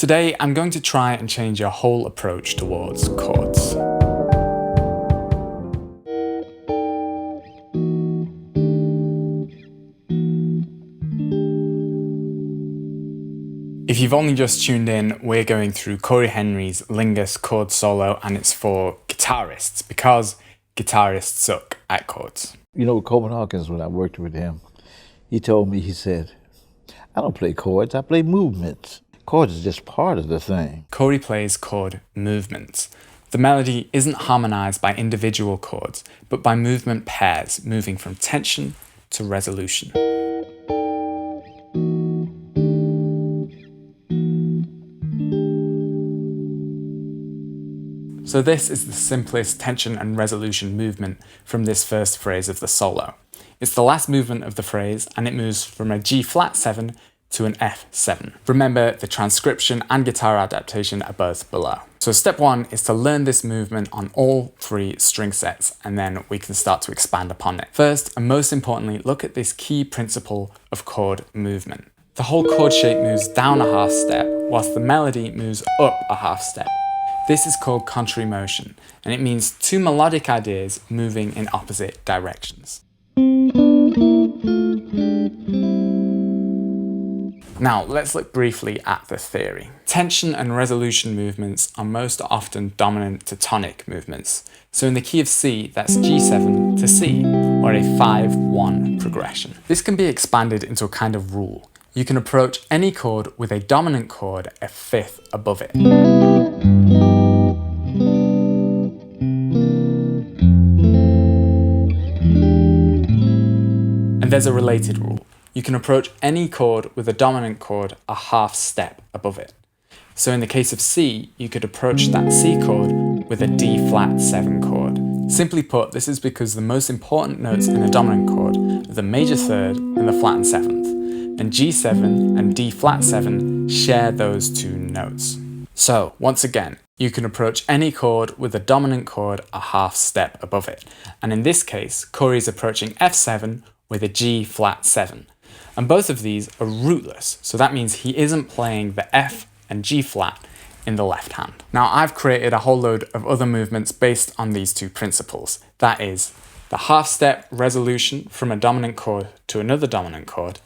Today, I'm going to try and change your whole approach towards chords. If you've only just tuned in, we're going through Cory Henry's Lingus chord solo, and it's for guitarists because guitarists suck at chords. You know, Coleman Hawkins, when I worked with him, he told me, he said, I don't play chords, I play movements. Chords is just part of the thing. Cory plays chord movements. The melody isn't harmonized by individual chords, but by movement pairs, moving from tension to resolution. So this is the simplest tension and resolution movement from this first phrase of the solo. It's the last movement of the phrase, and it moves from a G flat 7 to an F7. Remember, the transcription and guitar adaptation are both below. So step one is to learn this movement on all three string sets, and then we can start to expand upon it. First, and most importantly, look at this key principle of chord movement. The whole chord shape moves down a half step, whilst the melody moves up a half step. This is called contrary motion, and it means two melodic ideas moving in opposite directions. Now, let's look briefly at the theory. Tension and resolution movements are most often dominant to tonic movements. So in the key of C, that's G7 to C, or a 5-1 progression. This can be expanded into a kind of rule. You can approach any chord with a dominant chord a fifth above it. And there's a related rule. You can approach any chord with a dominant chord a half step above it. So in the case of C, you could approach that C chord with a D flat 7 chord. Simply put, this is because the most important notes in a dominant chord are the major third and the flattened 7th, and G7 and D flat 7 share those two notes. So once again, you can approach any chord with a dominant chord a half step above it. And in this case, Cory is approaching F7 with a G flat 7. And both of these are rootless, so that means he isn't playing the F and G flat in the left hand. Now, I've created a whole load of other movements based on these two principles. That is the half step resolution from a dominant chord to another dominant chord,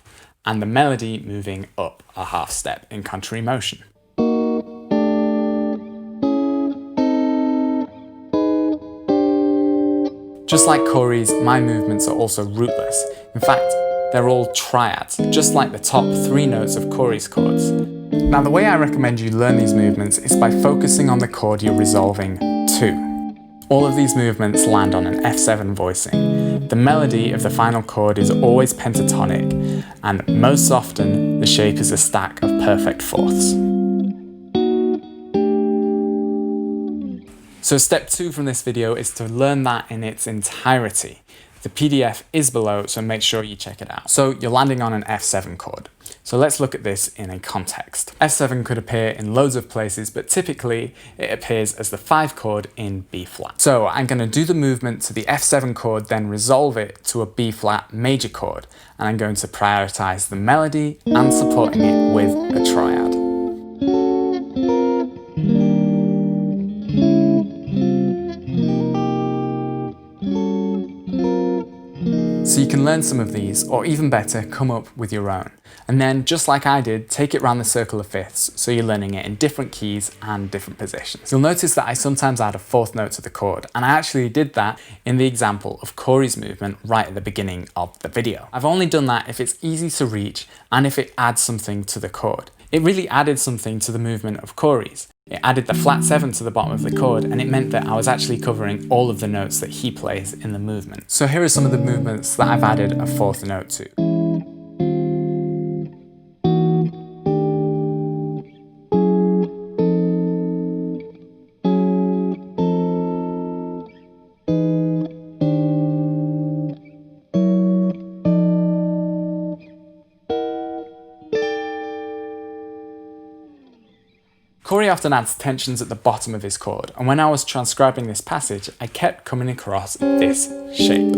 and the melody moving up a half step in contrary motion. Just like Cory's, my movements are also rootless. In fact, they're all triads, just like the top 3 notes of Cory's chords. Now, the way I recommend you learn these movements is by focusing on the chord you're resolving to. All of these movements land on an F7 voicing. The melody of the final chord is always pentatonic, and most often the shape is a stack of perfect fourths. So step 2 from this video is to learn that in its entirety. The PDF is below, so make sure you check it out. So you're landing on an F7 chord. So let's look at this in a context. F7 could appear in loads of places, but typically it appears as the 5 chord in B flat. So I'm going to do the movement to the F7 chord, then resolve it to a B flat major chord. And I'm going to prioritize the melody and supporting it with a triad. So you can learn some of these, or even better, come up with your own. And then, just like I did, take it around the circle of fifths, so you're learning it in different keys and different positions. You'll notice that I sometimes add a 4th note to the chord, and I actually did that in the example of Cory's movement right at the beginning of the video. I've only done that if it's easy to reach and if it adds something to the chord. It really added something to the movement of Cory's. It added the flat 7 to the bottom of the chord, and it meant that I was actually covering all of the notes that he plays in the movement. So here are some of the movements that I've added a 4th note to. Cory often adds tensions at the bottom of his chord, and when I was transcribing this passage, I kept coming across this shape.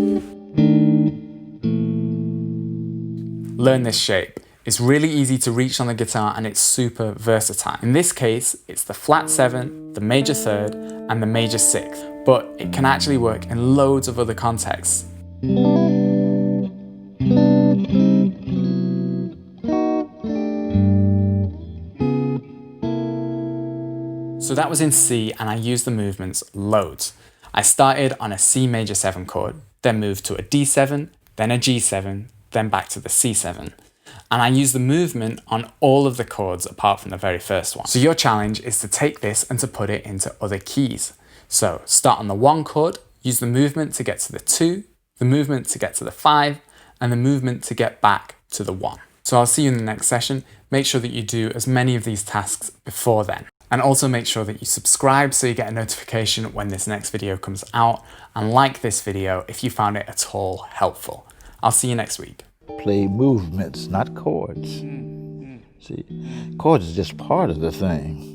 Learn this shape. It's really easy to reach on the guitar and it's super versatile. In this case, it's the flat 7, the major 3rd, and the major 6th, but it can actually work in loads of other contexts. So that was in C, and I used the movements loads. I started on a C major 7 chord, then moved to a D7, then a G7, then back to the C7. And I used the movement on all of the chords apart from the very first one. So your challenge is to take this and to put it into other keys. So start on the 1 chord, use the movement to get to the 2, the movement to get to the 5, and the movement to get back to the 1. So I'll see you in the next session. Make sure that you do as many of these tasks before then. And also make sure that you subscribe so you get a notification when this next video comes out, and like this video if you found it at all helpful. I'll see you next week. Play movements, not chords. See, chords is just part of the thing.